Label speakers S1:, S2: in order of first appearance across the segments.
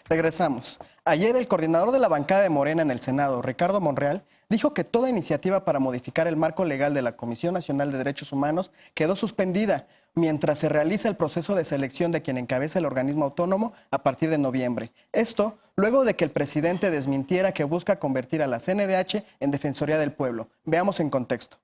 S1: Regresamos. Ayer el coordinador de la bancada de Morena en el Senado, Ricardo Monreal, dijo que toda iniciativa para modificar el marco legal de la Comisión Nacional de Derechos Humanos quedó suspendida mientras se realiza el proceso de selección de quien encabeza el organismo autónomo a partir de noviembre. Esto luego de que el presidente desmintiera que busca convertir a la CNDH en Defensoría del Pueblo. Veamos en contexto.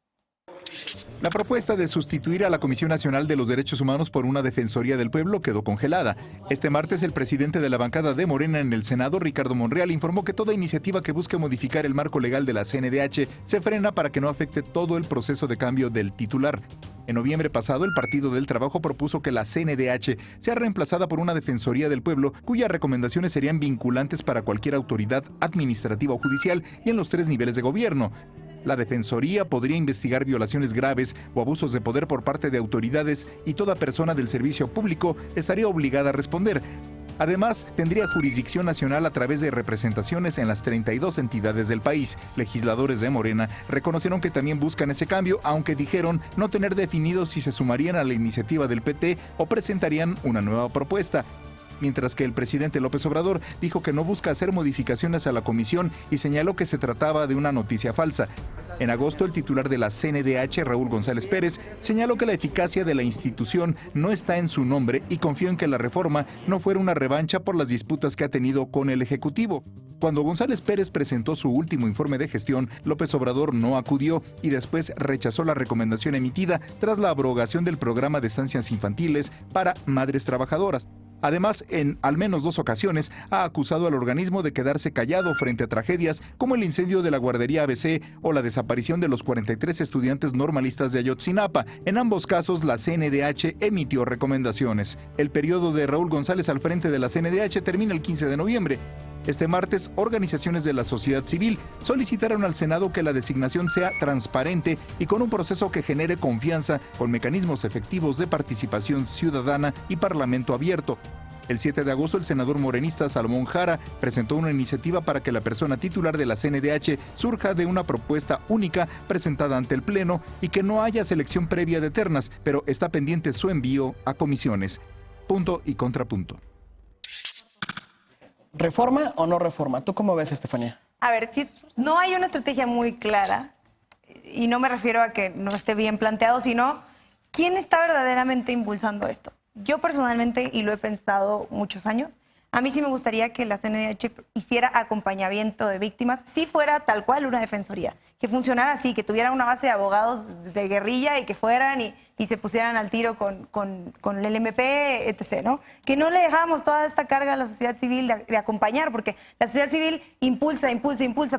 S2: La propuesta de sustituir a la Comisión Nacional de los Derechos Humanos por una Defensoría del Pueblo quedó congelada. Este martes, el presidente de la bancada de Morena en el Senado, Ricardo Monreal, informó que toda iniciativa que busque modificar el marco legal de la CNDH se frena para que no afecte todo el proceso de cambio del titular. En noviembre pasado, el Partido del Trabajo propuso que la CNDH sea reemplazada por una Defensoría del Pueblo, cuyas recomendaciones serían vinculantes para cualquier autoridad administrativa o judicial y en los 3 niveles de gobierno. La Defensoría podría investigar violaciones graves o abusos de poder por parte de autoridades y toda persona del servicio público estaría obligada a responder. Además, tendría jurisdicción nacional a través de representaciones en las 32 entidades del país. Legisladores de Morena reconocieron que también buscan ese cambio, aunque dijeron no tener definido si se sumarían a la iniciativa del PT o presentarían una nueva propuesta. Mientras que el presidente López Obrador dijo que no busca hacer modificaciones a la comisión y señaló que se trataba de una noticia falsa. En agosto, el titular de la CNDH, Raúl González Pérez, señaló que la eficacia de la institución no está en su nombre y confió en que la reforma no fuera una revancha por las disputas que ha tenido con el Ejecutivo. Cuando González Pérez presentó su último informe de gestión, López Obrador no acudió y después rechazó la recomendación emitida tras la abrogación del programa de estancias infantiles para madres trabajadoras. Además, en al menos 2 ocasiones, ha acusado al organismo de quedarse callado frente a tragedias como el incendio de la guardería ABC o la desaparición de los 43 estudiantes normalistas de Ayotzinapa. En ambos casos, la CNDH emitió recomendaciones. El periodo de Raúl González al frente de la CNDH termina el 15 de noviembre. Este martes, organizaciones de la sociedad civil solicitaron al Senado que la designación sea transparente y con un proceso que genere confianza con mecanismos efectivos de participación ciudadana y parlamento abierto. El 7 de agosto, el senador morenista Salomón Jara presentó una iniciativa para que la persona titular de la CNDH surja de una propuesta única presentada ante el Pleno y que no haya selección previa de ternas, pero está pendiente su envío a comisiones. Punto y contrapunto.
S1: ¿Reforma o no reforma? ¿Tú cómo ves, Estefanía?
S3: A ver, si no hay una estrategia muy clara, y no me refiero a que no esté bien planteado, sino ¿quién está verdaderamente impulsando esto? Yo personalmente, y lo he pensado muchos años, a mí sí me gustaría que la CNDH hiciera acompañamiento de víctimas, si fuera tal cual una defensoría, que funcionara así, que tuviera una base de abogados de guerrilla y que fueran y se pusieran al tiro con el MP, etc., ¿no? Que no le dejáramos toda esta carga a la sociedad civil de acompañar, porque la sociedad civil impulsa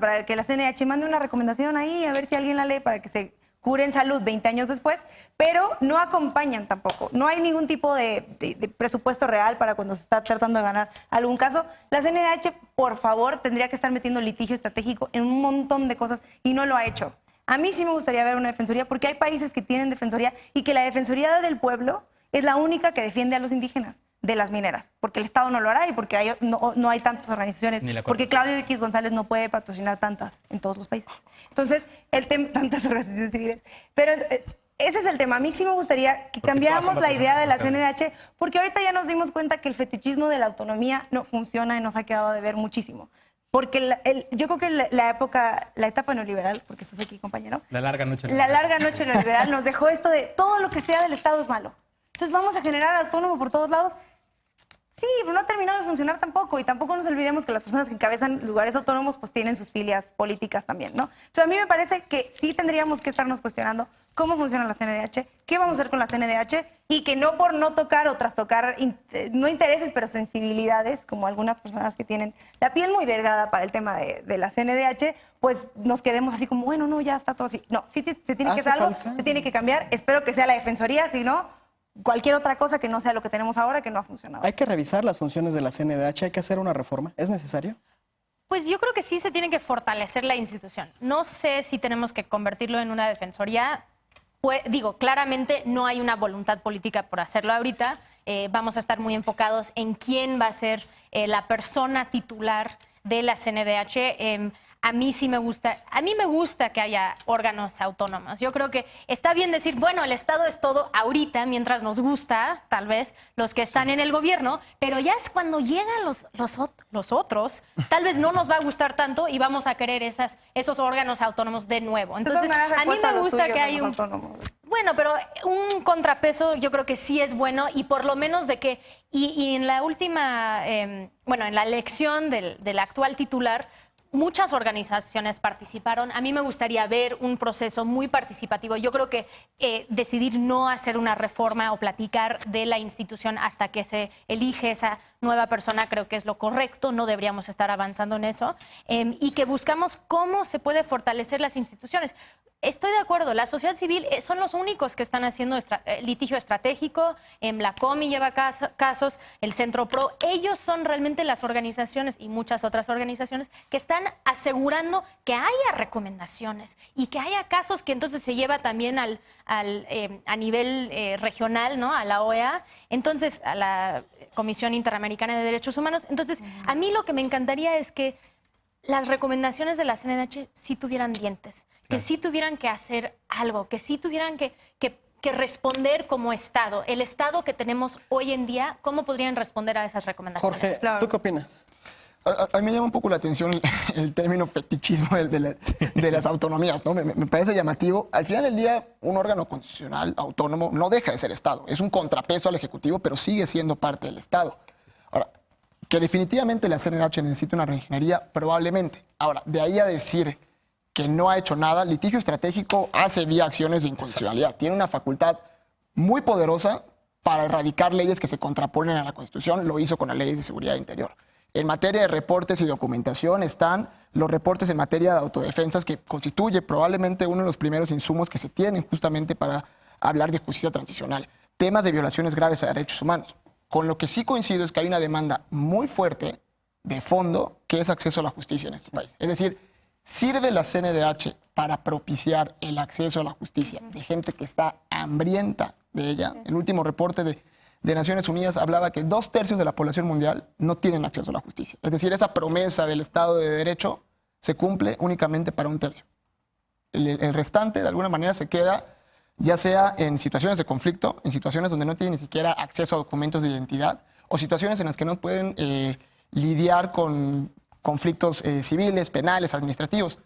S3: para que la CNDH mande una recomendación ahí, a ver si alguien la lee para que se cure en salud 20 años después, pero no acompañan tampoco. No hay ningún tipo de presupuesto real para cuando se está tratando de ganar algún caso. La CNDH, por favor, tendría que estar metiendo litigio estratégico en un montón de cosas y no lo ha hecho. A mí sí me gustaría ver una defensoría porque hay países que tienen defensoría y que la Defensoría del Pueblo es la única que defiende a los indígenas de las mineras, porque el Estado no lo hará y porque no hay tantas organizaciones, porque Claudio X González no puede patrocinar tantas en todos los países. Entonces, tantas organizaciones civiles. Pero ese es el tema. A mí sí me gustaría que cambiáramos la idea de la CNDH, porque ahorita ya nos dimos cuenta que el fetichismo de la autonomía no funciona y nos ha quedado de ver muchísimo. Porque yo creo que la etapa neoliberal, porque estás aquí, compañero.
S4: La larga noche
S3: neoliberal nos dejó esto de todo lo que sea del Estado es malo. Entonces vamos a generar autónomo por todos lados. Sí, pero no ha terminado de funcionar tampoco. Y tampoco nos olvidemos que las personas que encabezan lugares autónomos pues tienen sus filias políticas también, ¿no? Entonces a mí me parece que sí tendríamos que estarnos cuestionando cómo funciona la CNDH, qué vamos a hacer con la CNDH y que no por no tocar o trastocar, no intereses, pero sensibilidades, como algunas personas que tienen la piel muy delgada para el tema de la CNDH, pues nos quedemos así como, bueno, no, ya está todo así. No, sí se tiene que hacer algo, se tiene que cambiar. Espero que sea la Defensoría, si no, cualquier otra cosa que no sea lo que tenemos ahora que no ha funcionado.
S1: Hay que revisar las funciones de la CNDH, hay que hacer una reforma. ¿Es necesario?
S5: Pues yo creo que sí se tiene que fortalecer la institución. No sé si tenemos que convertirlo en una defensoría. Pues, claramente no hay una voluntad política por hacerlo ahorita. Vamos a estar muy enfocados en quién va a ser la persona titular de la CNDH. A mí sí me gusta, que haya órganos autónomos. Yo creo que está bien decir, bueno, el Estado es todo ahorita, mientras nos gusta, tal vez, los que están en el gobierno, pero ya es cuando llegan los otros, tal vez no nos va a gustar tanto y vamos a querer esos órganos autónomos de nuevo. Entonces, a mí me gusta que haya un... Bueno, pero un contrapeso yo creo que sí es bueno y por lo menos de que... Y en la última, en la elección del actual titular, muchas organizaciones participaron. A mí me gustaría ver un proceso muy participativo. Yo creo que decidir no hacer una reforma o platicar de la institución hasta que se elige esa nueva persona creo que es lo correcto. No deberíamos estar avanzando en eso. Y que buscamos cómo se puede fortalecer las instituciones. Estoy de acuerdo, la sociedad civil son los únicos que están haciendo litigio estratégico, la COMI lleva casos, el Centro PRO, ellos son realmente las organizaciones y muchas otras organizaciones que están asegurando que haya recomendaciones y que haya casos que entonces se lleva también a nivel regional, ¿no? A la OEA, entonces a la Comisión Interamericana de Derechos Humanos. Entonces, a mí lo que me encantaría es que las recomendaciones de la CNDH sí tuvieran dientes, que sí tuvieran que hacer algo, que sí tuvieran que responder como Estado. El Estado que tenemos hoy en día, ¿cómo podrían responder a esas recomendaciones?
S1: Jorge, ¿tú qué opinas?
S4: A mí me llama un poco la atención el término fetichismo de las autonomías, ¿no? Me parece llamativo. Al final del día, un órgano constitucional autónomo no deja de ser Estado. Es un contrapeso al Ejecutivo, pero sigue siendo parte del Estado. Ahora, que definitivamente la CNDH necesita una reingeniería, probablemente. Ahora, de ahí a decir que no ha hecho nada, litigio estratégico hace vía acciones de inconstitucionalidad. Tiene una facultad muy poderosa para erradicar leyes que se contraponen a la Constitución. Lo hizo con la Ley de Seguridad Interior. En materia de reportes y documentación están los reportes en materia de autodefensas, que constituye probablemente uno de los primeros insumos que se tienen justamente para hablar de justicia transicional. Temas de violaciones graves a derechos humanos. Con lo que sí coincido es que hay una demanda muy fuerte de fondo, que es acceso a la justicia en este país. Es decir, ¿sirve la CNDH para propiciar el acceso a la justicia de gente que está hambrienta de ella? El último reporte de Naciones Unidas hablaba que 2/3 de la población mundial no tienen acceso a la justicia. Es decir, esa promesa del Estado de Derecho se cumple únicamente para 1/3. El restante, de alguna manera, se queda ya sea en situaciones de conflicto, en situaciones donde no tienen ni siquiera acceso a documentos de identidad, o situaciones en las que no pueden lidiar con conflictos civiles, penales, administrativos.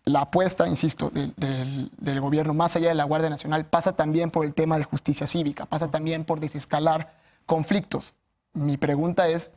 S4: La apuesta, insisto, del gobierno, más allá de la Guardia Nacional, pasa también por el tema de justicia cívica, pasa también por desescalar conflictos. Mi pregunta es,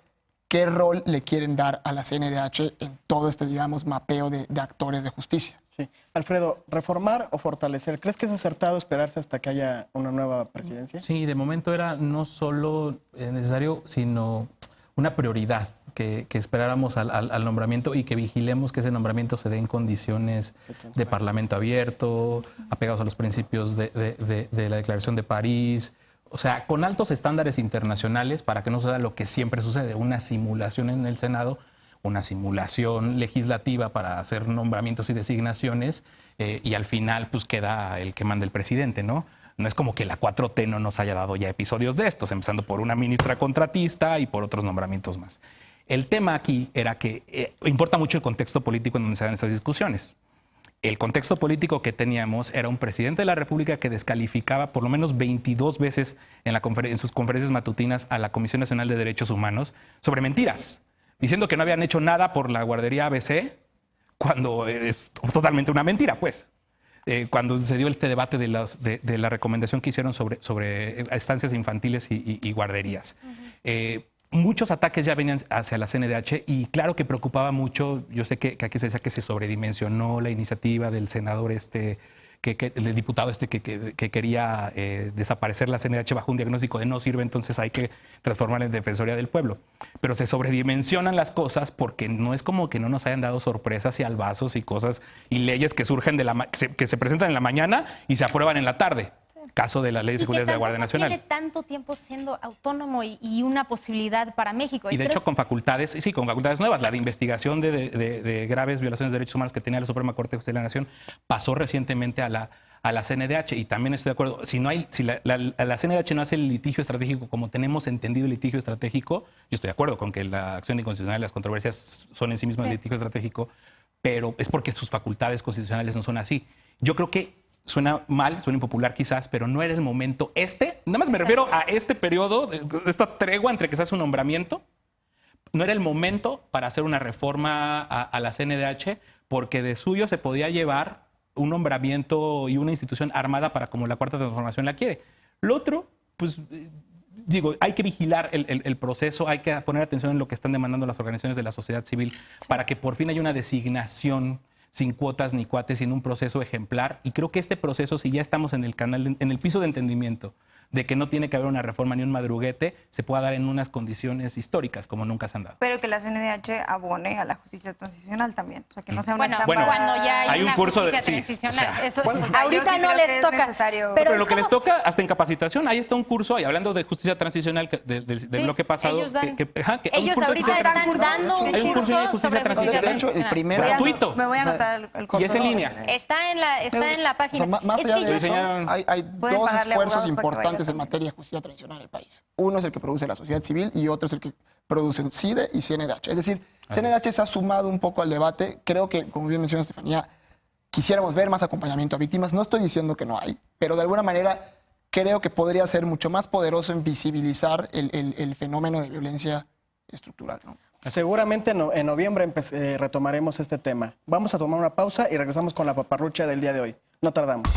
S4: ¿qué rol le quieren dar a la CNDH en todo este, digamos, mapeo de actores de justicia?
S1: Sí. Alfredo, ¿reformar o fortalecer? ¿Crees que es acertado esperarse hasta que haya una nueva presidencia?
S6: Sí, de momento era no solo necesario, sino una prioridad, que esperáramos al nombramiento y que vigilemos que ese nombramiento se dé en condiciones de parlamento abierto, apegados a los principios de la Declaración de París, o sea, con altos estándares internacionales para que no sea lo que siempre sucede, una simulación en el Senado, una simulación legislativa para hacer nombramientos y designaciones y al final pues queda el que manda el presidente, ¿no? No es como que la 4T no nos haya dado ya episodios de estos, empezando por una ministra contratista y por otros nombramientos más. El tema aquí era que importa mucho el contexto político en donde se dan estas discusiones. El contexto político que teníamos era un presidente de la República que descalificaba por lo menos 22 veces en sus conferencias matutinas a la Comisión Nacional de Derechos Humanos sobre mentiras, diciendo que no habían hecho nada por la guardería ABC, cuando es totalmente una mentira, pues. Cuando se dio este debate de la recomendación que hicieron sobre estancias infantiles y guarderías. Muchos ataques ya venían hacia la CNDH y claro que preocupaba mucho. Yo sé que aquí se decía que se sobredimensionó la iniciativa del senador el diputado que quería desaparecer la CNDH bajo un diagnóstico de no sirve, entonces hay que transformarla en Defensoría del Pueblo. Pero se sobredimensionan las cosas porque no es como que no nos hayan dado sorpresas y albazos y cosas y leyes que surgen que se presentan en la mañana y se aprueban en la tarde. Caso de la Ley de Seguridad de la Guardia Nacional.
S5: Tiene tanto tiempo siendo autónomo y una posibilidad para México.
S6: Y de hecho con facultades nuevas. La de investigación de graves violaciones de derechos humanos que tenía la Suprema Corte de Justicia de la Nación pasó recientemente a a la CNDH. Y también estoy de acuerdo, si la CNDH no hace el litigio estratégico como tenemos entendido el litigio estratégico, yo estoy de acuerdo con que la acción inconstitucional y las controversias son en sí mismas el litigio estratégico, pero es porque sus facultades constitucionales no son así. Yo creo que suena mal, suena impopular quizás, pero no era el momento nada más me refiero a este periodo, esta tregua entre que se hace un nombramiento, no era el momento para hacer una reforma a la CNDH, porque de suyo se podía llevar un nombramiento y una institución armada para como la Cuarta Transformación la quiere. Lo otro, pues digo, hay que vigilar el proceso, hay que poner atención en lo que están demandando las organizaciones de la sociedad civil para que por fin haya una designación sin cuotas ni cuates y en un proceso ejemplar. Y creo que este proceso, si ya estamos en el en el piso de entendimiento de que no tiene que haber una reforma ni un madruguete, se pueda dar en unas condiciones históricas como nunca se han dado.
S3: Pero que la CNDH abone a la justicia transicional también. O sea, que no sea una
S5: Bueno,
S3: chamba...
S5: cuando ya hay
S6: un
S5: una
S6: curso de-
S5: justicia
S6: sí,
S5: transicional.
S6: o sea,
S5: Eso,
S3: bueno, o sea, yo
S5: ahorita
S3: sí
S5: no
S3: creo que
S5: les
S3: es
S5: toca.
S3: necesario.
S6: Pero
S5: es
S6: lo que les
S5: como-
S6: toca, hasta en capacitación, ahí está un curso, y hablando de justicia transicional del bloque pasado,
S5: ellos dan-
S6: hay un
S5: ellos
S6: curso de
S5: ahorita
S6: justicia
S5: están
S6: transicional.
S5: dando un
S6: Hay un curso de
S5: curso
S6: justicia
S5: sobre
S6: transicional.
S4: De hecho, el primer
S6: Gratuito.
S3: Me voy a anotar el curso.
S6: Y es en línea.
S5: Está en la
S4: O
S5: página.
S4: sea, más
S5: Es
S4: allá
S5: que
S4: de
S5: yo-
S4: eso,
S6: diseñaron-
S4: hay
S3: Pueden
S4: dos
S3: pagarle
S4: esfuerzos
S3: abogados para que
S4: importantes
S3: vaya
S4: en materia de justicia transicional en el país. Uno es el que produce la sociedad civil y otro es el que producen CIDE y CNDH. Es decir, CNDH se ha sumado un poco al debate. Creo que, como bien menciona Estefanía, quisiéramos ver más acompañamiento a víctimas. No estoy diciendo que no hay, pero de alguna manera creo que podría ser mucho más poderoso en visibilizar el fenómeno de violencia estructural, ¿no?
S1: Seguramente en noviembre retomaremos este tema. Vamos a tomar una pausa y regresamos con la paparrucha del día de hoy. No tardamos.